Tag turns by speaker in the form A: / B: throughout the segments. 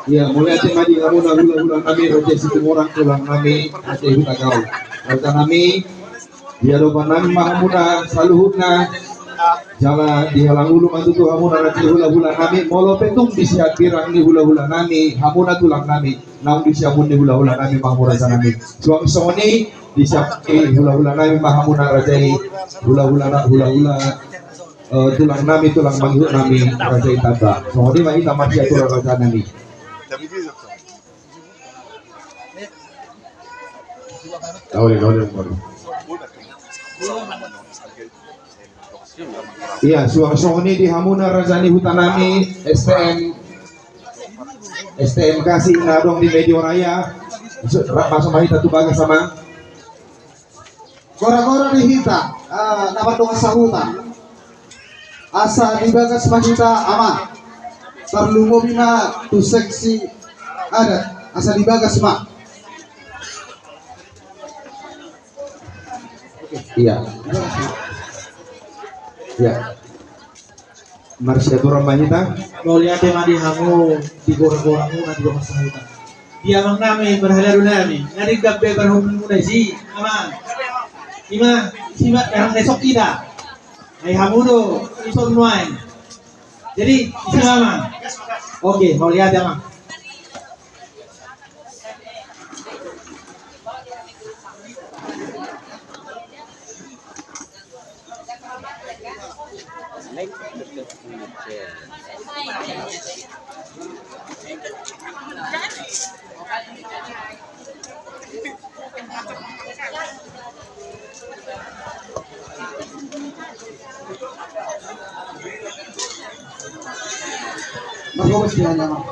A: Ya, mulai madi kamu na hula-hula kami roja situ orang tulang kami ate huta kau. Kata kami dia doa nami mahamuna saluhutna jala dihalang ulu matutu hamuna rati hula-hula kami molo petung disihat pirang ni hula-hula kami hamuna tulang kami naung disiamun ni hula-hula kami mahamuna sanami. Suami soni disiap hula-hula kami mahamuna rajai hula-hula tulang nami tulang manghut nami rajai tabak. Soni mah ina mati atur raja nami. Iya, suami di hamuna rajani hutanami STM kasih nadong di medio raya masuk mahi tatu baga sama
B: Gora-gora di hita nama dong sahuta asa di bagas mahita ama perlu mobina tu seksi ada asa di bagas ma.
A: Iya. Ya. Marsya turun mahita.
C: Mau lihat yang di hamu di gora-goramu nanti gua masahuta. Dia mang nami berhala nami. Nari gabbe berhubung muna si aman. Sima yang nesok kita. Ay hamu do ison nuain. Jadi isi mama. Oke, mau lihat ya mang.
B: Bagus dia nama.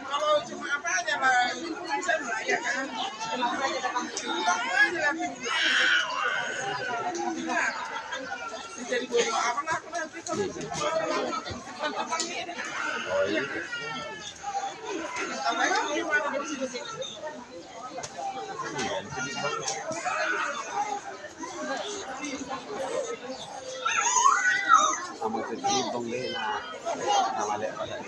D: Kalau cuma apa aja lah, saya merayakan. Jadi bodoh apa lah aku nanti
E: sama terjibong lela nama lek pada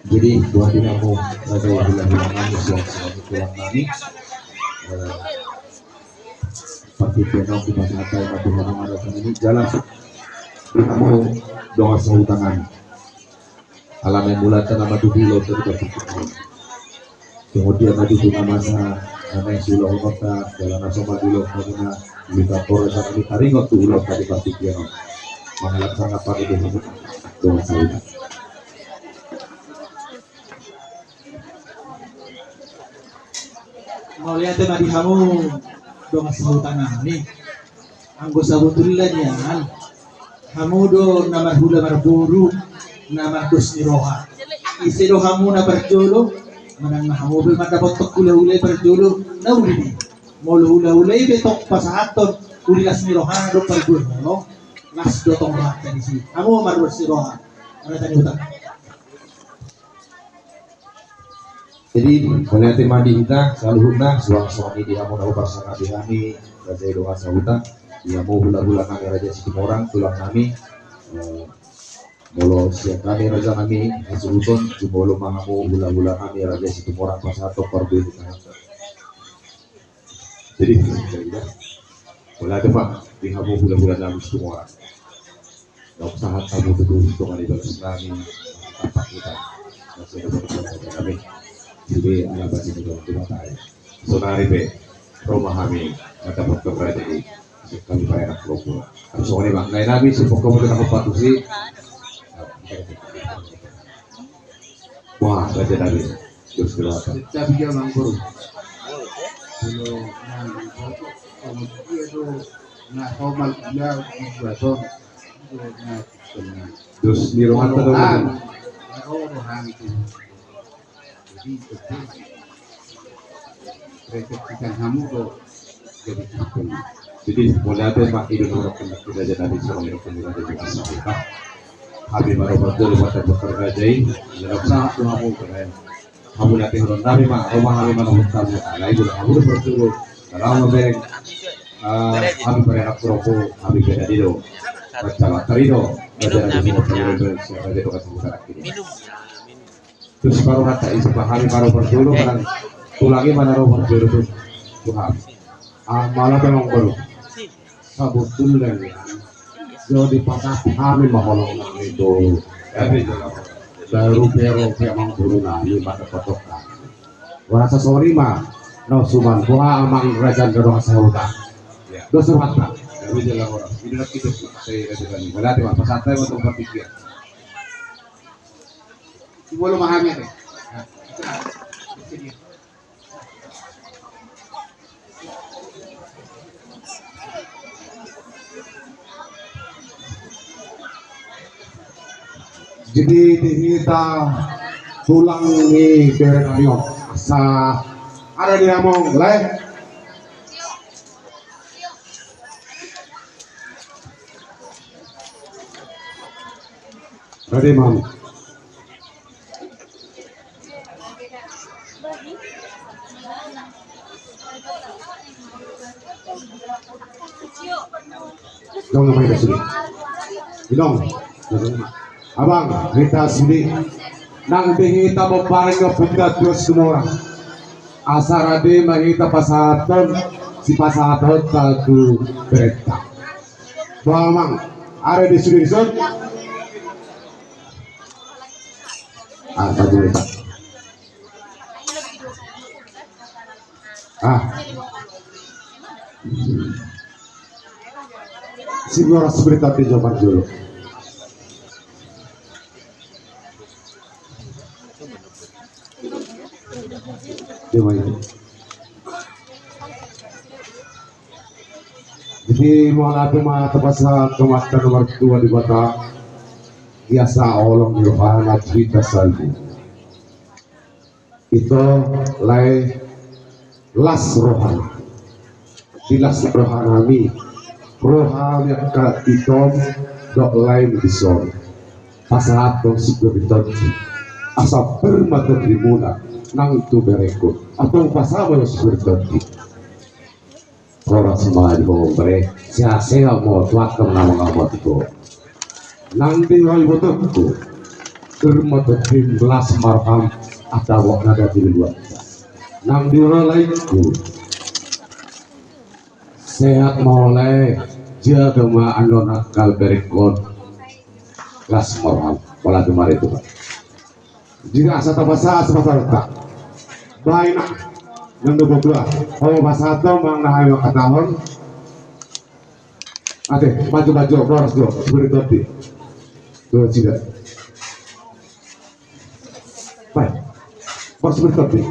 A: Jadi buat dinamu raja bulan-bulan manusia tulang kami seperti piano di masa apa yang aku mengadakan ini jalan kamu doa sahutangan alam yang mulatan nama dubilo terdekat kemudian tadi guna masa nama yang sudah kota jalan asoma dulu karena kita polres kami taringot tuh ulang tadi pasti piano mengalasan apa itu doa sahutangan.
C: Mau lihat yang di hamu dong sebutan nih. Anggo sabutullah niyan. Hamu do nama hula marburu nama kusni roha. Isi do hamu na berjolo manang hamu be mata botok hula berjolo na uli. Mau hula betok pasahaton ulilas ni roha do perjolo no. las dotong rak tadi sih. Kamu marur siroha. Ada tadi hutang.
A: Jadi melihat mandi kita selalu hutna suang-suang di hamu nahu parsana bihami raja doa sahuta dia mau hula-hula kami raja Situmorang tulang kami molo siap kami raja kami Hasurutun jumolo mangamu hula-hula kami raja Situmorang pasato korbe jadi mulai ada pak di hamu hula-hula kami Situmorang dan saat kamu teguh hitungan di balas kami tapak kita masih ada kami jadi ala basi dengan terima kasih sonari be rumah kami mata foto kerajaan kami bayar promo harus orang bang lain lagi supaya kamu tidak patusi wah raja lagi terus kerasa
E: Tapi dia mangkuru. Kalau kalau dia tu nak formal dia buat
A: terus di rumah
E: rohan,
A: terus
E: rohan itu. Jadi resepsikan kamu tu jadi apa?
A: jadi mulai ada mak hidup orang kena tidak jadi nabi seorang yang kena jadi kita habis baru betul buat bekerja jadi dalam saat tu kamu keren kamu nanti orang nabi mak rumah nabi mana betul lah itu kamu udah betul kalau mau bereng habis bereng aku rokok habis beda di do baca materi do belajar di semua pelajaran siapa jadi kasih bukan ini terus baru kata isi pahami baru betul kan tulangnya mana roh betul tu Tuhan malah memang baru
E: Sabutul dan jadi pasal kami maholong itu baru pero memang guru nami pada potokan rasa sorry mah no suman buah amang kerajaan gedong sahuta dosa mata
A: tapi jalan orang ini nak hidup saya ada lagi berarti mak pasal untuk berpikir
E: ibu lo memahami deh jadi kita tulang ini dari asa ada di among leh ready mam dong main ke sini dong abang kita sini nang kita bebareng ke puncak terus semua orang asarade mahita pasaton si pasaton tagu berita bang ada di sini son dulu si orang seberita di Jawa dulu jadi mau ada mah terpaksa kematian nomor 2 di kota biasa Allah Nirvana cerita salju itu lain las rohani di las rohanami rohani yang itom dok lain bison pasahat dong sigur ditonci asa bermata trimuna nang itu berekut atau pasal harus berganti orang semua di ngombre saya mau tuat ke nama itu nanti roy botoku bermata trim belas marham atau nada di luar nang di lainku sehat mulai jaga ma ando nakal berekut kelas marham pola kemarin itu Pak jika asa tabasa tak baik nak nando bobla oh pasato mang nahay makatahon ate baju boros do seperti do tidak baik boros seperti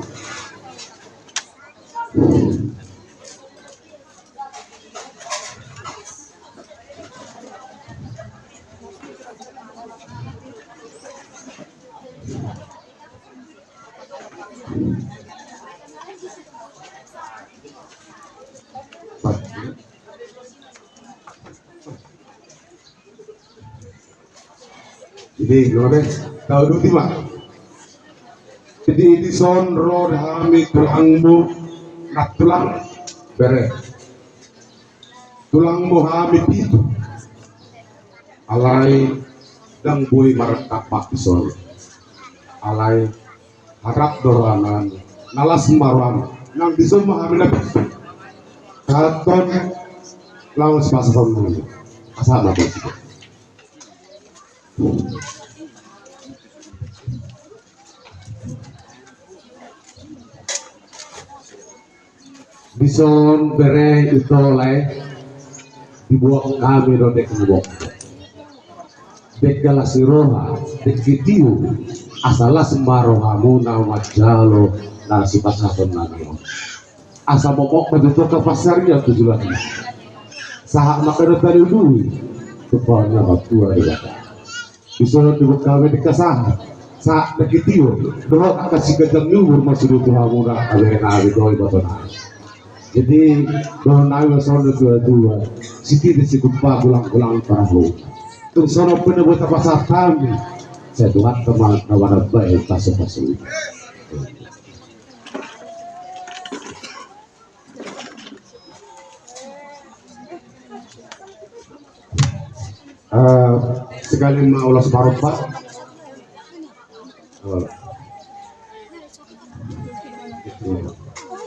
E: Jadi ngone tahu dulu tiba. Jadi di son road hami tulangmu nak tulang bere. Tulangmu hami itu. Alai dang boy marak tapak di son. Alai harap doranan nalas maruan nang di son hami lebih. Katon lawan sepasang dulu. Asal apa sih? Bison bere itu lai dibuat kami do dek buat dek galasiroha dek video asala semarohamu nama jalo nasi pasapun nangyo asa momok betul ke pasarnya tujuh lagi sahak makan dari dulu kepalanya tua di belakang bison dibuat kami dek kasah saat dek video doa kasih kejam nyubur masuk itu hamura kalian abi doi batona. Jadi kalau naik sono dua siti disebut pak ulang perahu. Tung sono pun buat pasar kami. Saya tuhan teman kawan baik pasal-pasal itu. Sekali mau ulas separuh pak.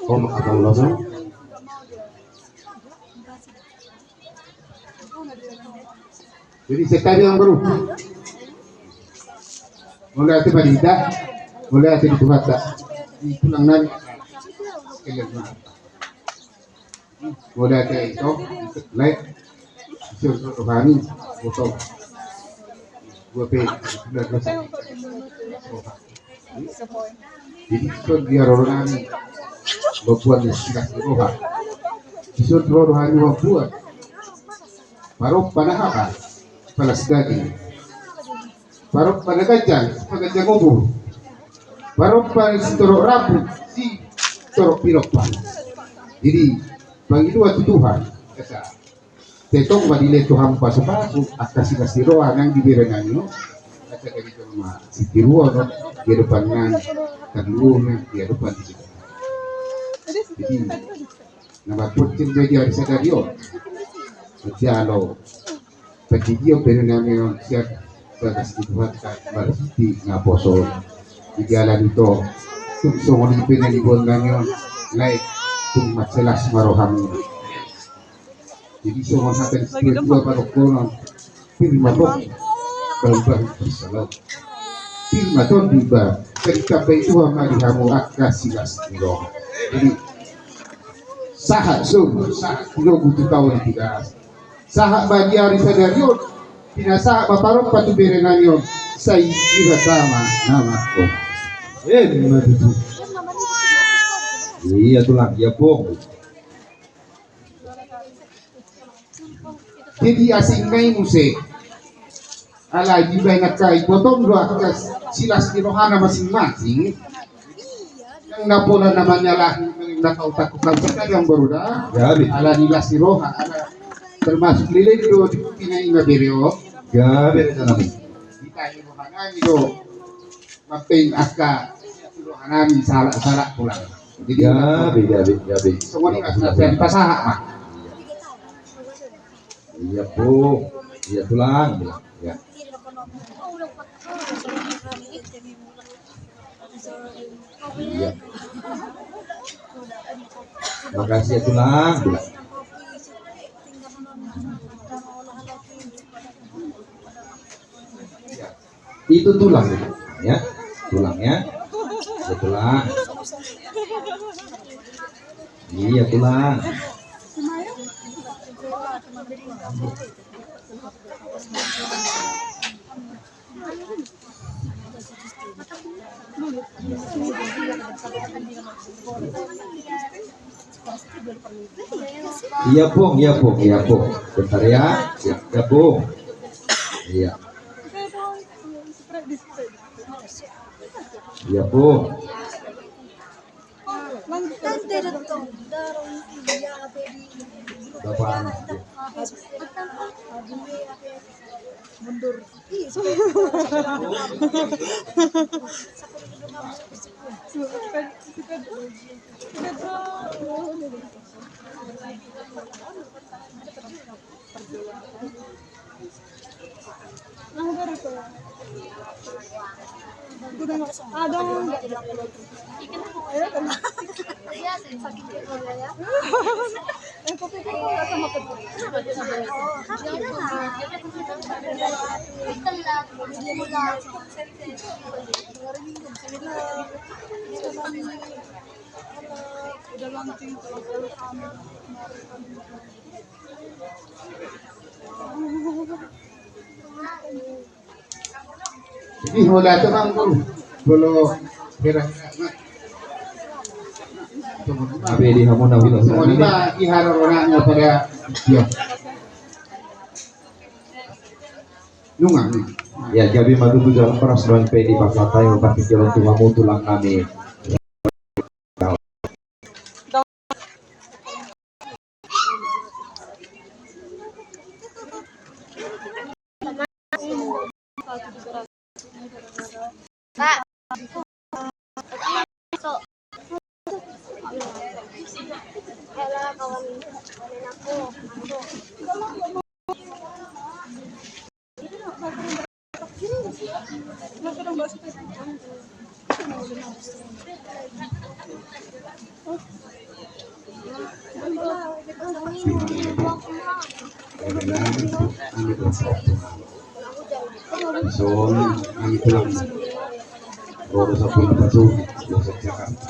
E: Kau mau kata ulasan? Jadi sekali yang baru. Mulai hati badita, mulai hati di Tuhan tak. Di tulang nari. Mulai hati itu, like, suruh rohani, foto. Gua pe, sudah selesai. Jadi itu biar rohani, membuat istilah rohah. Disuruh rohani membuat. Baru pada apa? Palas daging, baru pada gajang ngubur, baru pada si torok rambut, si torok piropan. Jadi bagi dua Tuhan, kata, tetong badile Tuhan pasu-pasu, kasih rohan yang diberengannya, kata dari cuma si tiruan, di depan nan, terluar, di depan kita. Jadi nama putin jadi hari sadario, jalo. Pagkikiyo pero namin siya pagkasituhan ka malasiti nga poso igala nito sumulong pinalibon namin like kung matsalas maroham jadi sumulong natin spiritual panukunan firma kalbang bersalat firma to diba pagkabay tuha marihamu akasilas nilo jadi sahat sahat nilo butuh tahu yang tidak sahak bagi hari sadarion pinasa paparok patu berenanyo sa iba tama nama ko matutu iya tulang ya po jadi asing ngay muse ala ibay nakay potong doa kas silas di rohana masing-masing yang napola naman niya lah nakautakot lang sa kanyang baruda ala nila si roha ala termasuk lilin do di pinay na bereo gabe na namin kita rohanami do mapain aka rohanami sala pulang jadi gabe semua ini nggak dipasaha mah iya po iya tulang ya iya makasih ya tulang itu tulang ya tulangnya ya tulang iya tulang iya pung bentar ya iya pung iya iya pung
F: mundur. Ih, sorry. Ada udah launching kalau kami
E: Ih, wala ito nang gulo. Kira
A: Abi di hamuna wila
E: semua lima iharap orangnya pada dia. Nungang.
A: Ya gabi madu tu jalan peras doang pedi pasatai obat jalan tuamu tulang kami.
E: So, kami pulang. Baru sampai di Batu, besok Jakarta.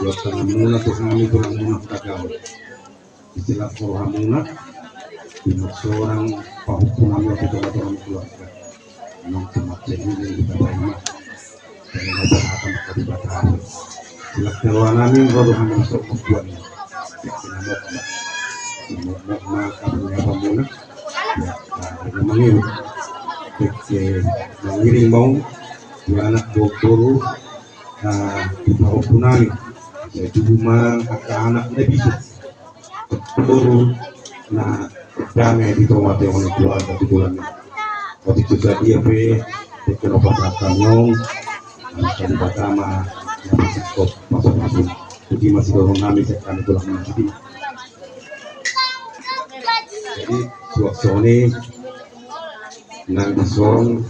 E: Yang tengah mula tuh kami pulang muna kagam. Istilah Purha muna, dengan seorang pahukuman waktu itu orang keluarga. Yang cuma sehingga kita banyak. Dan ada akan kadibatari. Istilah terwanami baru kami masuk membuat. Sinamok maka berapa muna. Ya, mengirim. Mengiring mau dua anak guru di bawah punani jadi rumah anak lebih guru nah damai di rumah yang keluarga di bulan waktu itu dia pe teknologi pertanyaan dari pertama yang masuk masuk jadi masih dorong kami sekarang tulang jadi suasana nang disong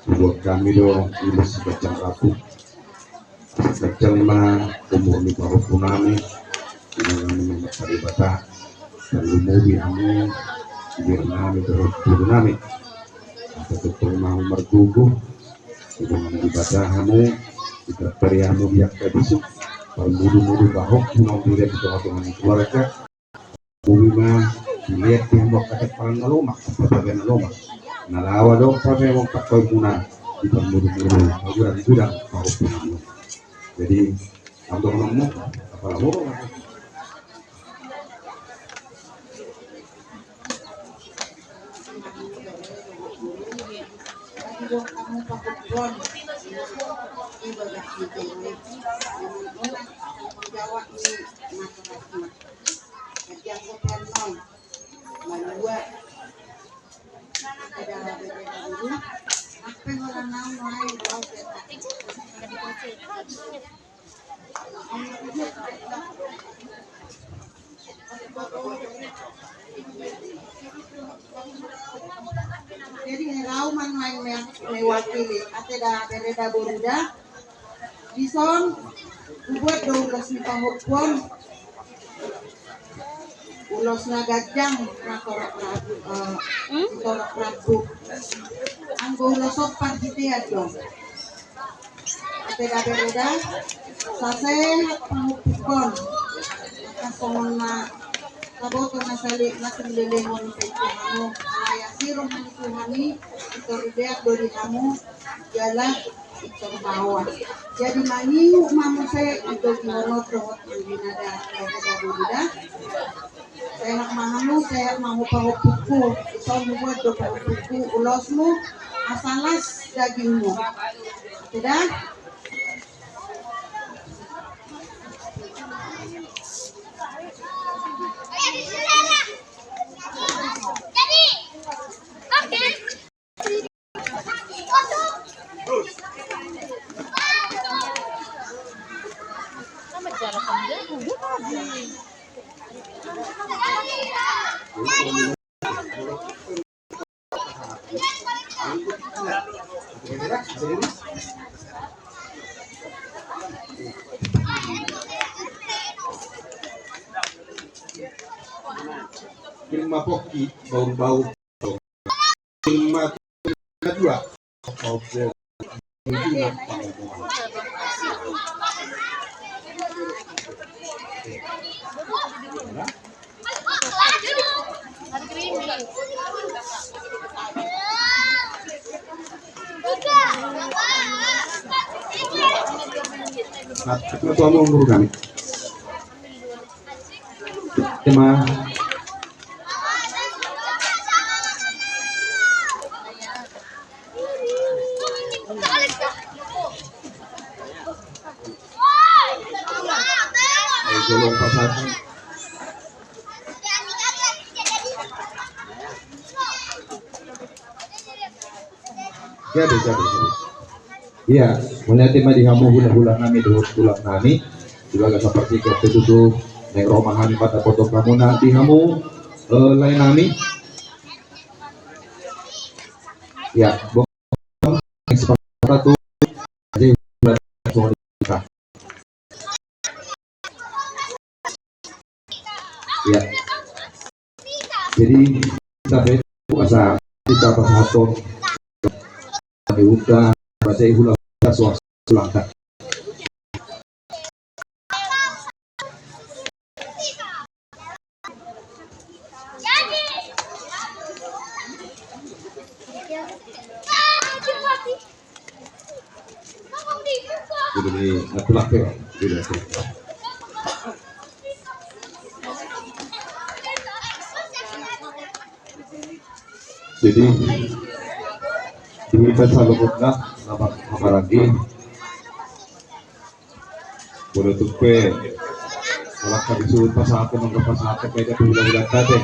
E: buat kami dong lulus bacang rapuh bacang mah umur di bawah punami dengan mencari bata dan lumuri kami biar kami terus nami atau betul mau mergugu dengan di bata kamu kita periamu biak kabisuk kalau mudu bahok mau dilihat di tengah keluarga bumi mah dilihat yang mau kakek paling ngelomak bagian ngelomak nalawa dong pakai mau pakai muna di permudu-mudu gudang mau punya jadi untuk nemu apa mau
G: jadi rauman main mewakili ateda bereda boruda bison buat 12 ni pahukpon ulos na gajang na korok rabu ang ulosok pagkitiad dong ateda bereda sase pahukpon kasong na kaboto na salik na tinlilingon sa ituhamo kaya siro man ituhami ito ribeak do dihamo jala ito bawa jadi maniu mamu saya ito ginono trohot ang ginada kaya budida saya mahamu saya mau pahupuku ito mo do pahupuku ulosmu asalas dagingmu tidak
A: Lima poki bau-bau. Lima dua. Oke. Ketua umum guru kami. Tema golong pasar. Jadi. Iya, melihat tema di hamu hula-hula nami dohut tulang nami juga gak seperti ketutup neng romahan pada foto kamu nanti hamu lain nami. Ya, satu ya. Jadi kita bahasa kita bahasa udah bahasa hula suasana. Jadi aku lapar. Jadi di pasal lembutna nama lagi boleh tupe kalau kami suruh pasal aku mengapa pasal aku beda bulan-bulan tadi.